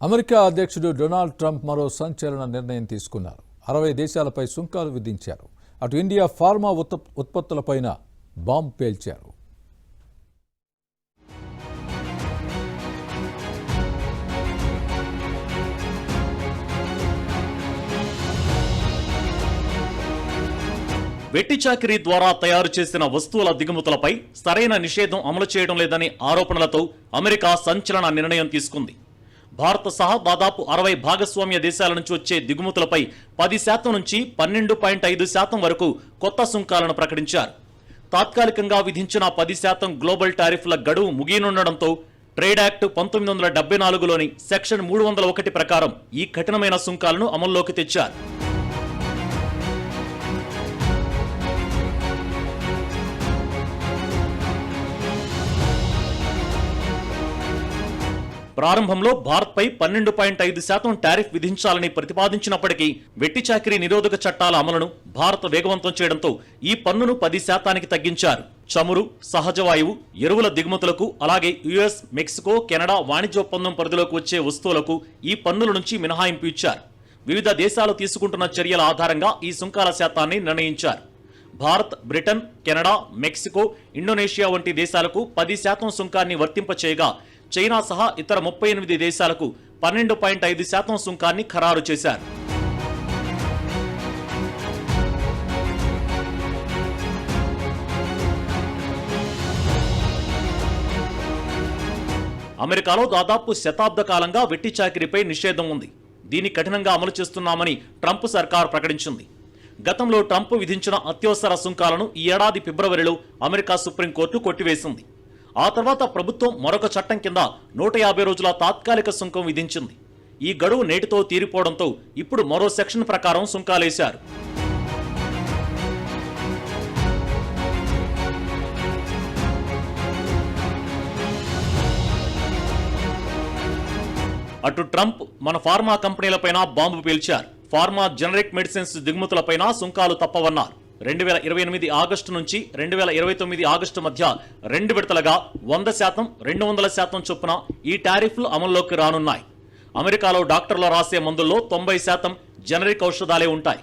America అధ్యక్షుడు Donald Trump మరో సంచలన నిర్ణయం తీసుకున్నారు. 60 దేశాలపై సుంకాలు విధించారు. అటు ఇండియా ఫార్మా ఉత్పత్తులపైన బాంబు పేల్చారు. వెట్టి చాకిరీ ద్వారా తయారు చేసిన వస్తువుల దిగుమతులపై సరైన నిషేధం అమలు చేయడం లేదని ఆరోపణలతో అమెరికా సంచలన నిర్ణయం తీసుకుంది. భారత్ సహా దాదాపు 60 భాగస్వామ్య దేశాల నుంచి వచ్చే దిగుమతులపై 10% నుంచి 12.5% వరకు కొత్త సుంకాలను ప్రకటించారు. తాత్కాలికంగా విధించిన 10% గ్లోబల్ టారిఫ్ల గడువు ముగియనుండడంతో ట్రేడ్ యాక్ట్ 1974లోని సెక్షన్ 301 ప్రకారం ఈ కఠినమైన సుంకాలను అమల్లోకి తెచ్చారు. ప్రారంభంలో భారత్పై 12.5% టారిఫ్ విధించాలని ప్రతిపాదించినప్పటికీ వెట్టి చాకిరీ నిరోధక చట్టాల అమలును భారత్ వేగవంతం చేయడంతో ఈ పన్నును 10%కి తగ్గించారు. చమురు, సహజ వాయువు, ఎరువుల దిగుమతులకు అలాగే యుఎస్, మెక్సికో, కెనడా వాణిజ్య ఒప్పందం పరిధిలోకి వచ్చే వస్తువులకు ఈ పన్నుల నుంచి మినహాయింపు ఇచ్చారు. వివిధ దేశాలు తీసుకుంటున్న చర్యల ఆధారంగా ఈ సుంకాల శాతాన్ని నిర్ణయించారు. Bharat, Britain, Canada, Mexico, Indonesia వంటి దేశాలకు 10% సుంకాన్ని వర్తింపచేయగా చైనా సహా ఇతర 38 దేశాలకు 12.5% సుంకాన్ని ఖరారు చేశారు. అమెరికాలో దాదాపు శతాబ్ద కాలంగా వెట్టి చాకిరీపై నిషేధం ఉంది. దీన్ని కఠినంగా అమలు చేస్తున్నామని ట్రంప్ సర్కార్ ప్రకటించింది. గతంలో ట్రంప్ విధించిన అత్యవసర సుంకాలను ఈ ఏడాది ఫిబ్రవరిలో అమెరికా సుప్రీంకోర్టు కొట్టివేసింది. ఆ తర్వాత ప్రభుత్వం మరొక చట్టం కింద 150 రోజుల తాత్కాలిక సుంకం విధించింది. ఈ గడువు నేటితో తీరిపోవడంతో ఇప్పుడు మరో సెక్షన్ ప్రకారం సుంకాలేశారు. అటు ట్రంప్ మన ఫార్మా కంపెనీలపైన బాంబు పేల్చారు. ఫార్మా జనరిక్ మెడిసిన్స్ దిగుమతులపైన సుంకాలు తప్పవన్నారు. 2028 ఆగస్టు నుంచి 2029 ఆగస్టు మధ్య 2 విడతలుగా 100%, 200% చొప్పున ఈ టారిఫ్లు అమల్లోకి రానున్నాయి. అమెరికాలో డాక్టర్లు రాసే మందుల్లో 90% జనరిక్ ఔషధాలే ఉంటాయి.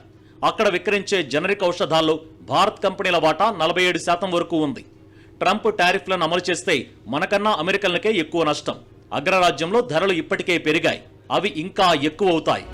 అక్కడ విక్రయించే జనరిక్ ఔషధాల్లో భారత్ కంపెనీల వాటా 47% వరకు ఉంది. ట్రంప్ టారిఫ్లను అమలు చేస్తే మనకన్నా అమెరికన్లకే ఎక్కువ నష్టం. అగ్రరాజ్యంలో ధరలు ఇప్పటికే పెరిగాయి, అవి ఇంకా ఎక్కువ అవుతాయి.